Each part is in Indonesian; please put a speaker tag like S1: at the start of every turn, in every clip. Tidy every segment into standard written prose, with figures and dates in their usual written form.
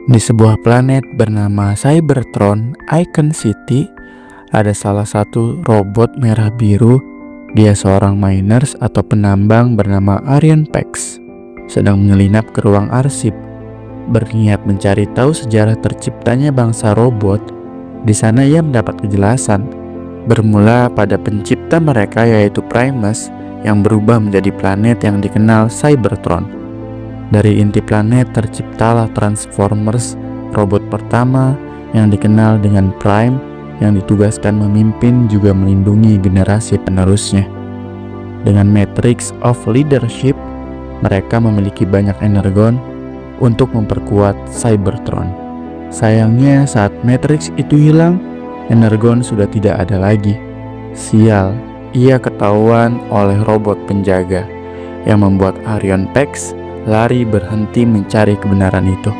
S1: Di sebuah planet bernama Cybertron Icon City, ada salah satu robot merah biru. Dia seorang miners atau penambang bernama Arian Pax, sedang menyelinap ke ruang arsip, berniat mencari tahu sejarah terciptanya bangsa robot. Di sana ia mendapat kejelasan, bermula pada pencipta mereka yaitu Primus yang berubah menjadi planet yang dikenal Cybertron. Dari inti planet terciptalah Transformers, robot pertama yang dikenal dengan Prime, yang ditugaskan memimpin juga melindungi generasi penerusnya. Dengan Matrix of Leadership, mereka memiliki banyak energon untuk memperkuat Cybertron. Sayangnya saat Matrix itu hilang, energon sudah tidak ada lagi. Sial, ia ketahuan oleh robot penjaga yang membuat Arian Pax lari berhenti mencari kebenaran itu.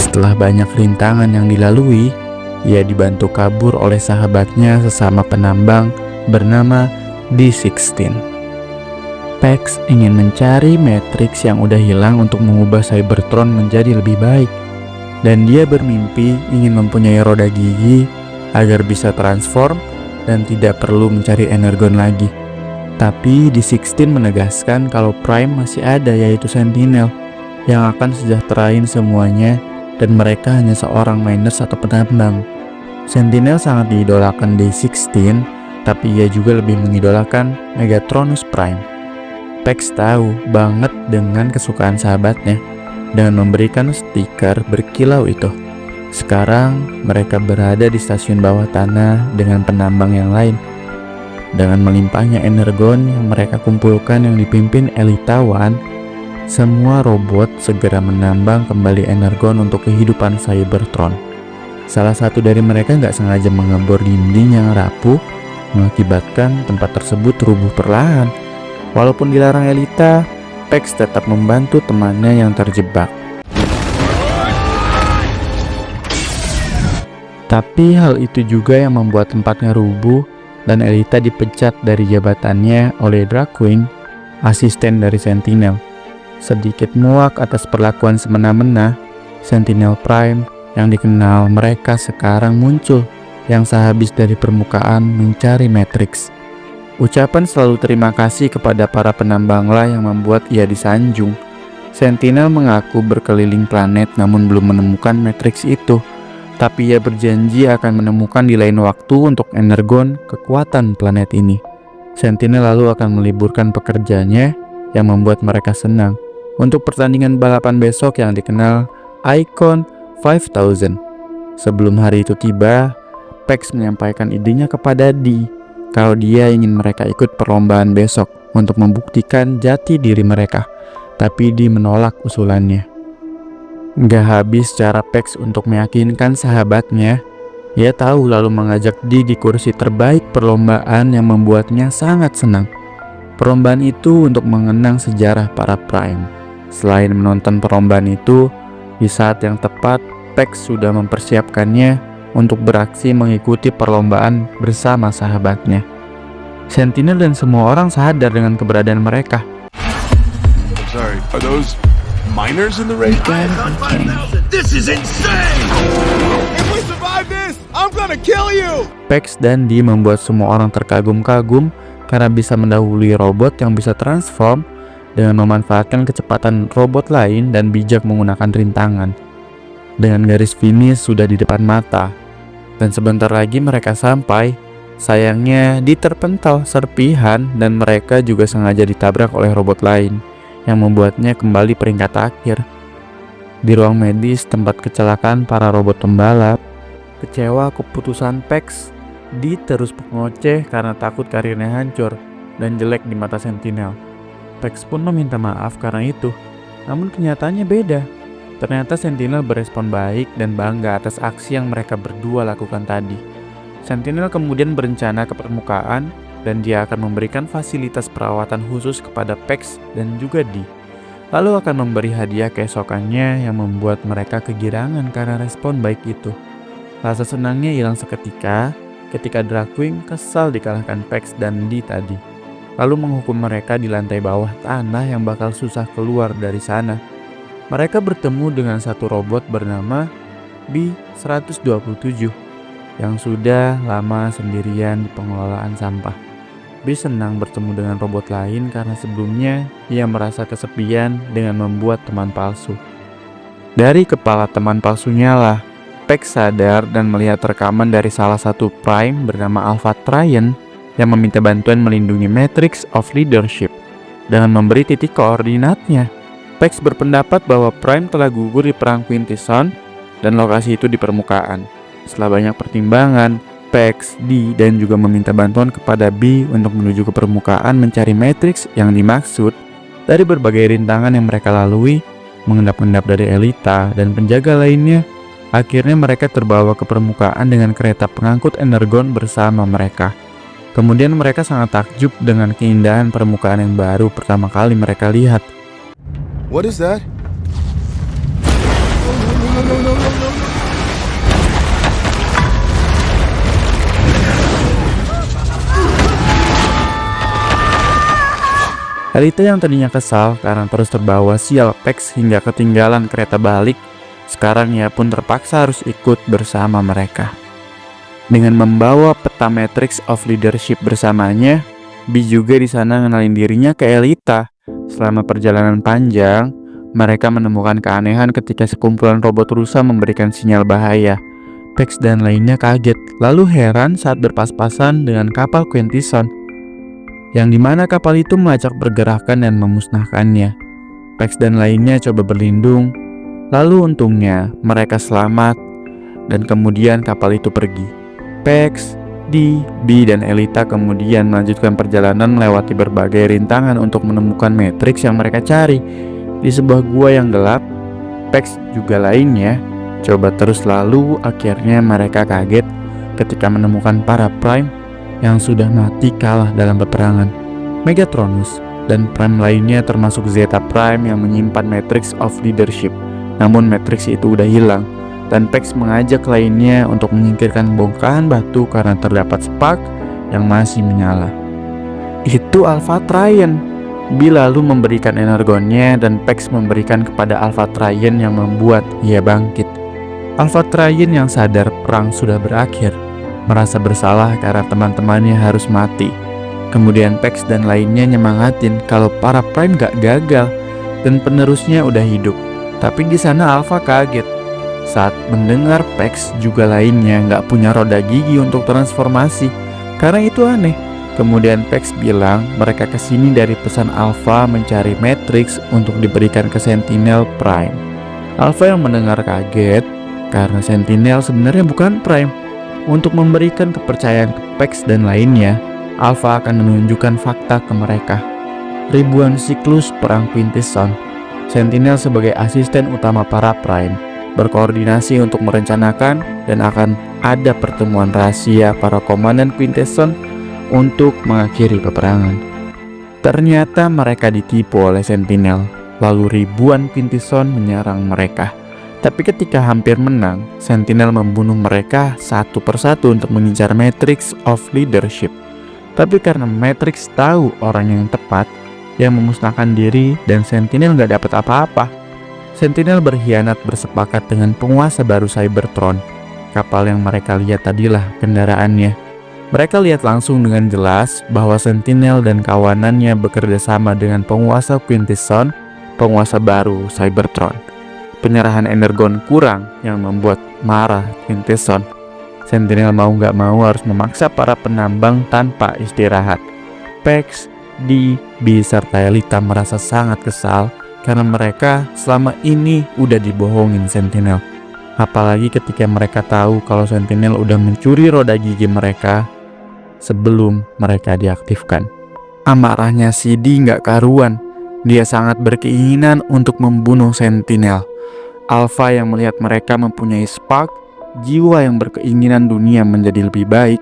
S1: Setelah banyak rintangan yang dilalui, ia dibantu kabur oleh sahabatnya sesama penambang bernama D16. Pax ingin mencari Matrix yang udah hilang untuk mengubah Cybertron menjadi lebih baik. Dan dia bermimpi ingin mempunyai roda gigi agar bisa transform dan tidak perlu mencari energon lagi. Tapi D16 menegaskan kalau Prime masih ada, yaitu Sentinel, yang akan sejahterain semuanya, dan mereka hanya seorang miners atau penambang. Sentinel sangat diidolakan D16, tapi ia juga lebih mengidolakan Megatronus Prime. Pax tahu banget dengan kesukaan sahabatnya dengan memberikan stiker berkilau itu. Sekarang mereka berada di stasiun bawah tanah dengan penambang yang lain. Dengan melimpahnya energon yang mereka kumpulkan yang dipimpin Elita One, semua robot segera menambang kembali energon untuk kehidupan Cybertron. Salah satu dari mereka nggak sengaja mengebor dinding yang rapuh, mengakibatkan tempat tersebut rubuh perlahan. Walaupun dilarang Elita, Pax tetap membantu temannya yang terjebak. Tapi hal itu juga yang membuat tempatnya rubuh dan Elita dipecat dari jabatannya oleh Darkwing, asisten dari Sentinel. Sedikit muak atas perlakuan semena-mena, Sentinel Prime yang dikenal mereka sekarang muncul yang sehabis dari permukaan mencari Matrix. Ucapan selalu terima kasih kepada para penambanglah yang membuat ia disanjung. Sentinel mengaku berkeliling planet namun belum menemukan Matrix itu, tapi ia berjanji akan menemukan di lain waktu untuk energon kekuatan planet ini. Sentinel lalu akan meliburkan pekerjanya yang membuat mereka senang untuk pertandingan balapan besok yang dikenal Icon 5000. Sebelum hari itu tiba, Pax menyampaikan idenya kepada D kalau dia ingin mereka ikut perlombaan besok untuk membuktikan jati diri mereka, tapi D menolak usulannya. Gak habis cara Pax untuk meyakinkan sahabatnya. Ia tahu lalu mengajak D di kursi terbaik perlombaan yang membuatnya sangat senang. Perlombaan itu untuk mengenang sejarah para Prime. Selain menonton perlombaan itu, di saat yang tepat Pax sudah mempersiapkannya untuk beraksi mengikuti perlombaan bersama sahabatnya. Sentinel dan semua orang sadar dengan keberadaan mereka.
S2: Sorry, are those miners in the race? This is insane! If we survive this, I'm gonna kill you!
S1: Pax dan D membuat semua orang terkagum-kagum karena bisa mendahului robot yang bisa transform dengan memanfaatkan kecepatan robot lain dan bijak menggunakan rintangan. Dengan garis finish sudah di depan mata, dan sebentar lagi mereka sampai. Sayangnya diterpental serpihan dan mereka juga sengaja ditabrak oleh robot lain yang membuatnya kembali peringkat akhir. Di ruang medis tempat kecelakaan para robot pembalap, kecewa keputusan Pax, D terus mengoceh karena takut karirnya hancur dan jelek di mata Sentinel. Pax pun meminta maaf karena itu, namun kenyataannya beda. Ternyata Sentinel berespon baik dan bangga atas aksi yang mereka berdua lakukan tadi. Sentinel kemudian berencana ke permukaan dan dia akan memberikan fasilitas perawatan khusus kepada Pax dan juga D. Lalu akan memberi hadiah keesokannya yang membuat mereka kegirangan karena respon baik itu. Rasa senangnya hilang seketika ketika Darkwing kesal dikalahkan Pex dan D tadi, lalu menghukum mereka di lantai bawah tanah yang bakal susah keluar dari sana. Mereka bertemu dengan satu robot bernama B-127 yang sudah lama sendirian di pengelolaan sampah. B senang bertemu dengan robot lain karena sebelumnya ia merasa kesepian dengan membuat teman palsu. Dari kepala teman palsunya lah, Pex sadar dan melihat rekaman dari salah satu Prime bernama Alpha Trion yang meminta bantuan melindungi Matrix of Leadership dengan memberi titik koordinatnya. Pex berpendapat bahwa Prime telah gugur di perang Quintesson dan lokasi itu di permukaan. Setelah banyak pertimbangan, Pex, D, dan juga meminta bantuan kepada B untuk menuju ke permukaan mencari Matrix yang dimaksud. Dari berbagai rintangan yang mereka lalui, mengendap-endap dari Elita dan penjaga lainnya, akhirnya mereka terbawa ke permukaan dengan kereta pengangkut energon bersama mereka. Kemudian mereka sangat takjub dengan keindahan permukaan yang baru pertama kali mereka lihat.
S2: What is that?
S1: Elita yang tadinya kesal karena terus terbawa sial Pex hingga ketinggalan kereta balik, sekarang ia pun terpaksa harus ikut bersama mereka. Dengan membawa peta Matrix of Leadership bersamanya, B juga di sana ngenalin dirinya ke Elita. Selama perjalanan panjang, mereka menemukan keanehan ketika sekumpulan robot rusa memberikan sinyal bahaya. Pex dan lainnya kaget, lalu heran saat berpas-pasan dengan kapal Quintesson, yang dimana kapal itu melacak pergerakan dan memusnahkannya. Pex dan lainnya coba berlindung, lalu untungnya mereka selamat dan kemudian kapal itu pergi. Pex, D, B, dan Elita kemudian melanjutkan perjalanan melewati berbagai rintangan untuk menemukan Matrix yang mereka cari. Di sebuah gua yang gelap, Pex juga lainnya coba terus, lalu akhirnya mereka kaget ketika menemukan para Prime yang sudah mati kalah dalam peperangan. Megatronus dan Prime lainnya termasuk Zeta Prime yang menyimpan Matrix of Leadership. Namun Matrix itu udah hilang dan Pex mengajak lainnya untuk menyingkirkan bongkahan batu karena terdapat spark yang masih menyala. Itu Alpha Trion. B lalu memberikan energonnya dan Pex memberikan kepada Alpha Trion yang membuat ia bangkit. Alpha Trion yang sadar perang sudah berakhir merasa bersalah karena teman-temannya harus mati. Kemudian Pex dan lainnya nyemangatin kalau para Prime gak gagal dan penerusnya udah hidup. Tapi di sana Alpha kaget saat mendengar Pex juga lainnya gak punya roda gigi untuk transformasi. Karena itu aneh. Kemudian Pex bilang mereka kesini dari pesan Alpha mencari Matrix untuk diberikan ke Sentinel Prime. Alpha yang mendengar kaget karena Sentinel sebenarnya bukan Prime. Untuk memberikan kepercayaan ke Pex dan lainnya, Alpha akan menunjukkan fakta ke mereka. Ribuan siklus perang Quintesson, Sentinel sebagai asisten utama para Prime berkoordinasi untuk merencanakan dan akan ada pertemuan rahasia para komandan Quintesson untuk mengakhiri peperangan. Ternyata mereka ditipu oleh Sentinel, lalu ribuan Quintesson menyerang mereka. Tapi ketika hampir menang, Sentinel membunuh mereka satu persatu untuk mengincar Matrix of Leadership. Tapi karena Matrix tahu orang yang tepat, yang memusnahkan diri dan Sentinel gak dapat apa-apa. Sentinel berkhianat bersepakat dengan penguasa baru Cybertron. Kapal yang mereka lihat tadilah kendaraannya. Mereka lihat langsung dengan jelas bahwa Sentinel dan kawanannya bekerja sama dengan penguasa Quintesson, penguasa baru Cybertron. Penyerahan energon kurang yang membuat marah Quintesson. Sentinel mau gak mau harus memaksa para penambang tanpa istirahat. Pex, D, B, serta Elita merasa sangat kesal karena mereka selama ini udah dibohongin Sentinel. Apalagi ketika mereka tahu kalau Sentinel udah mencuri roda gigi mereka sebelum mereka diaktifkan. Amarahnya si D gak karuan. Dia sangat berkeinginan untuk membunuh Sentinel. Alpha yang melihat mereka mempunyai spark, jiwa yang berkeinginan dunia menjadi lebih baik.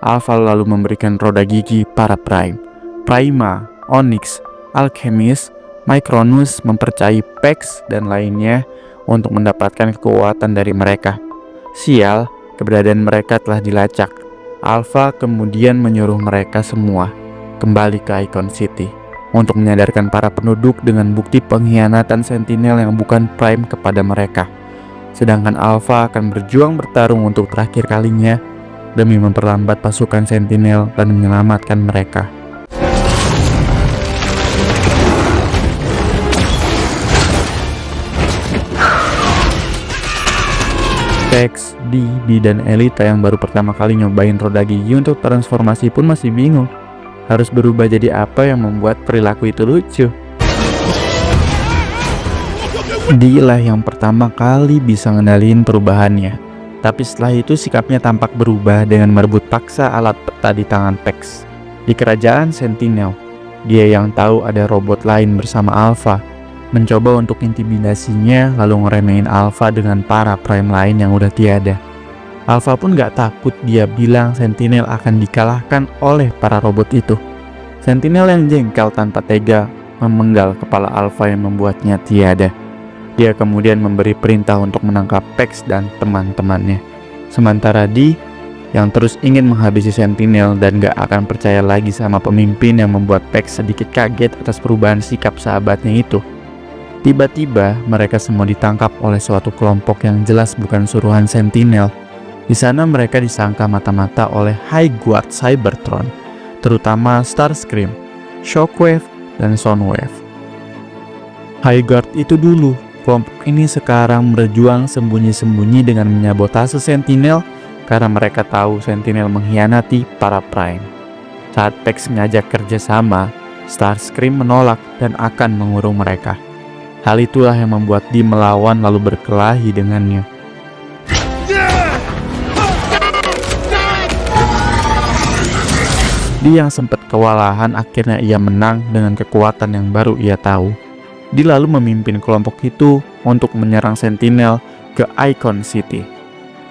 S1: Alpha lalu memberikan roda gigi para Prime. Prima, Onyx, Alchemist, Micronus mempercayai Pex dan lainnya untuk mendapatkan kekuatan dari mereka. Sial, keberadaan mereka telah dilacak. Alpha kemudian menyuruh mereka semua kembali ke Icon City untuk menyadarkan para penduduk dengan bukti pengkhianatan Sentinel yang bukan Prime kepada mereka. Sedangkan Alpha akan berjuang bertarung untuk terakhir kalinya demi memperlambat pasukan Sentinel dan menyelamatkan mereka. Pex, Dee, Bee, dan Elita yang baru pertama kali nyobain roda gigi untuk transformasi pun masih bingung harus berubah jadi apa yang membuat perilaku itu lucu. Dee lah yang pertama kali bisa ngendaliin perubahannya, tapi setelah itu sikapnya tampak berubah dengan merebut paksa alat peta di tangan Pex. Di kerajaan Sentinel, dia yang tahu ada robot lain bersama Alpha mencoba untuk intimidasinya, lalu ngeremehin Alpha dengan para Prime lain yang udah tiada. Alpha pun gak takut, dia bilang Sentinel akan dikalahkan oleh para robot itu. Sentinel yang jengkel tanpa tega memenggal kepala Alpha yang membuatnya tiada. Dia kemudian memberi perintah untuk menangkap Pex dan teman-temannya. Sementara Dee yang terus ingin menghabisi Sentinel dan gak akan percaya lagi sama pemimpin yang membuat Pex sedikit kaget atas perubahan sikap sahabatnya itu. Tiba-tiba mereka semua ditangkap oleh suatu kelompok yang jelas bukan suruhan Sentinel. Di sana mereka disangka mata-mata oleh High Guard Cybertron, terutama Starscream, Shockwave, dan Soundwave. High Guard itu dulu, kelompok ini sekarang berjuang sembunyi-sembunyi dengan menyabotase Sentinel karena mereka tahu Sentinel mengkhianati para Prime. Saat Pex ngajak kerjasama, Starscream menolak dan akan mengurung mereka. Hal itulah yang membuat Dee melawan lalu berkelahi dengannya. Dee yang sempat kewalahan akhirnya ia menang dengan kekuatan yang baru ia tahu. Dee lalu memimpin kelompok itu untuk menyerang Sentinel ke Icon City.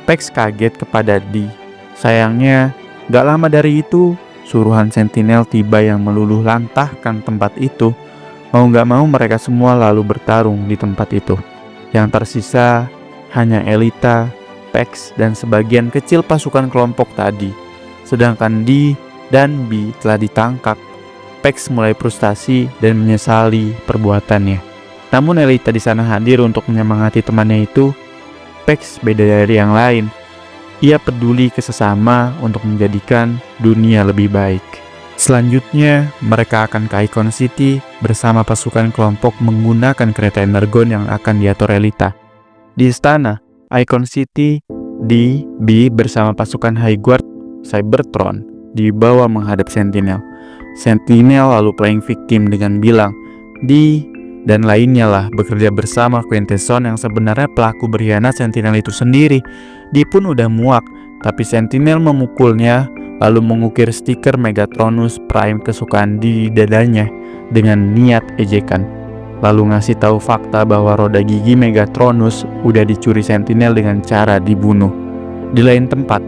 S1: Pex kaget kepada Dee. Sayangnya, gak lama dari itu, suruhan Sentinel tiba yang meluluh lantahkan tempat itu. Mau gak mau mereka semua lalu bertarung di tempat itu. Yang tersisa hanya Elita, Pex, dan sebagian kecil pasukan kelompok tadi. Sedangkan Dee dan Bee telah ditangkap. Pex mulai frustasi dan menyesali perbuatannya. Namun Elita di sana hadir untuk menyemangati temannya itu. Pex beda dari yang lain. Ia peduli ke sesama untuk menjadikan dunia lebih baik. Selanjutnya, mereka akan ke Icon City bersama pasukan kelompok menggunakan kereta energon yang akan diatur Elita. Di istana, Icon City, Dee, Bee bersama pasukan High Guard Cybertron dibawa menghadap Sentinel. Sentinel lalu playing victim dengan bilang, Dee dan lainnya lah bekerja bersama Quintesson yang sebenarnya pelaku berkhianat Sentinel itu sendiri. Dee pun udah muak, tapi Sentinel memukulnya lalu mengukir stiker Megatronus Prime kesukaan di dadanya dengan niat ejekan. Lalu ngasih tahu fakta bahwa roda gigi Megatronus udah dicuri Sentinel dengan cara dibunuh. Di lain tempat,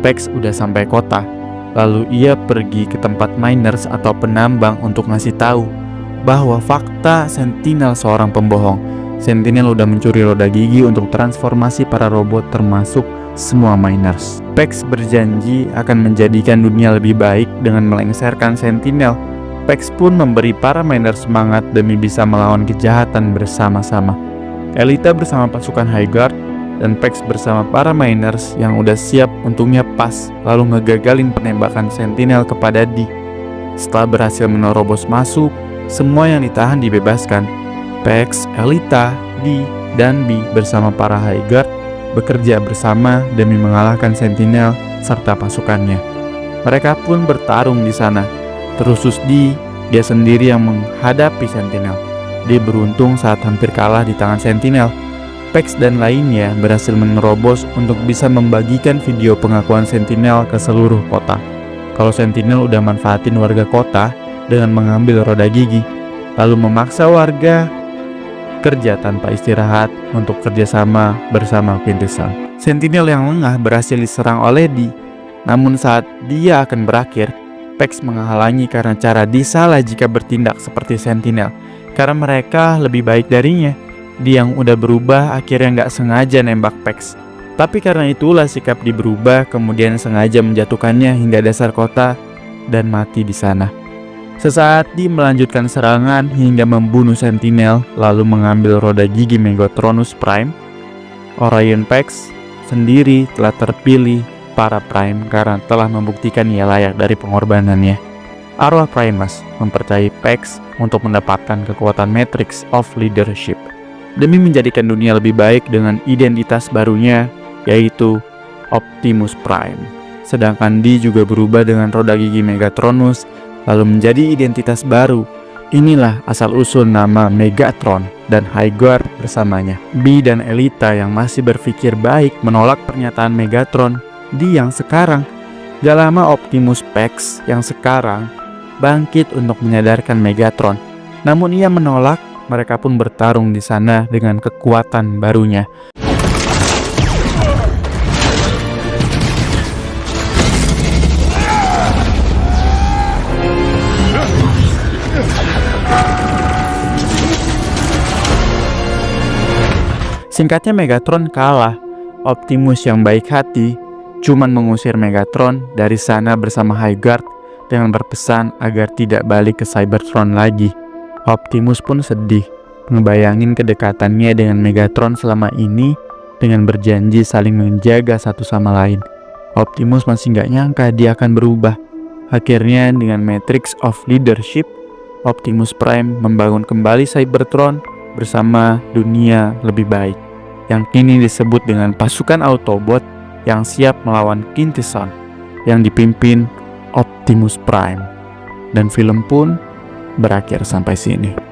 S1: Pex udah sampai kota. Lalu ia pergi ke tempat miners atau penambang untuk ngasih tahu bahwa fakta Sentinel seorang pembohong. Sentinel udah mencuri roda gigi untuk transformasi para robot termasuk semua miners. Pex berjanji akan menjadikan dunia lebih baik dengan melengsarkan Sentinel. Pex pun memberi para miners semangat demi bisa melawan kejahatan bersama-sama. Elita bersama pasukan High Guard dan Pex bersama para miners yang udah siap untungnya pas lalu ngegagalin penembakan Sentinel kepada Dee. Setelah berhasil menerobos masuk, semua yang ditahan dibebaskan. Pex, Elita, Dee, dan Bee bersama para High Guard bekerja bersama demi mengalahkan Sentinel serta pasukannya. Mereka pun bertarung di sana. Terusus Dee, dia sendiri yang menghadapi Sentinel. Dia beruntung saat hampir kalah di tangan Sentinel. Pex dan lainnya berhasil menerobos untuk bisa membagikan video pengakuan Sentinel ke seluruh kota. Kalau Sentinel udah manfaatin warga kota dengan mengambil roda gigi, lalu memaksa warga kerja tanpa istirahat untuk kerjasama bersama Quintesson. Sentinel yang lengah berhasil diserang oleh Dee. Namun saat dia akan berakhir, Pex menghalangi karena cara Dee salah jika bertindak seperti Sentinel. Karena mereka lebih baik darinya. Dee yang udah berubah akhirnya nggak sengaja nembak Pex. Tapi karena itulah sikap Dee berubah, kemudian sengaja menjatuhkannya hingga dasar kota dan mati di sana. Sesaat Dee melanjutkan serangan hingga membunuh Sentinel, lalu mengambil roda gigi Megatronus Prime. Orion Pax sendiri telah terpilih para Prime karena telah membuktikan ia layak dari pengorbanannya. Arwah Primus mempercayai Pax untuk mendapatkan kekuatan Matrix of Leadership demi menjadikan dunia lebih baik dengan identitas barunya, yaitu Optimus Prime. Sedangkan Dee juga berubah dengan roda gigi Megatronus lalu menjadi identitas baru. Inilah asal-usul nama Megatron dan High Guard bersamanya. Bee dan Elita yang masih berpikir baik menolak pernyataan Megatron. Dee yang sekarang, gak lama Optimus Pax yang sekarang bangkit untuk menyadarkan Megatron. Namun ia menolak, mereka pun bertarung di sana dengan kekuatan barunya. Singkatnya Megatron kalah. Optimus yang baik hati cuman mengusir Megatron dari sana bersama High Guard dengan berpesan agar tidak balik ke Cybertron lagi. Optimus pun sedih, ngebayangin kedekatannya dengan Megatron selama ini dengan berjanji saling menjaga satu sama lain. Optimus masih gak nyangka dia akan berubah. Akhirnya dengan Matrix of Leadership, Optimus Prime membangun kembali Cybertron bersama dunia lebih baik, yang kini disebut dengan pasukan Autobot yang siap melawan Quintesson yang dipimpin Optimus Prime. Dan film pun berakhir sampai sini.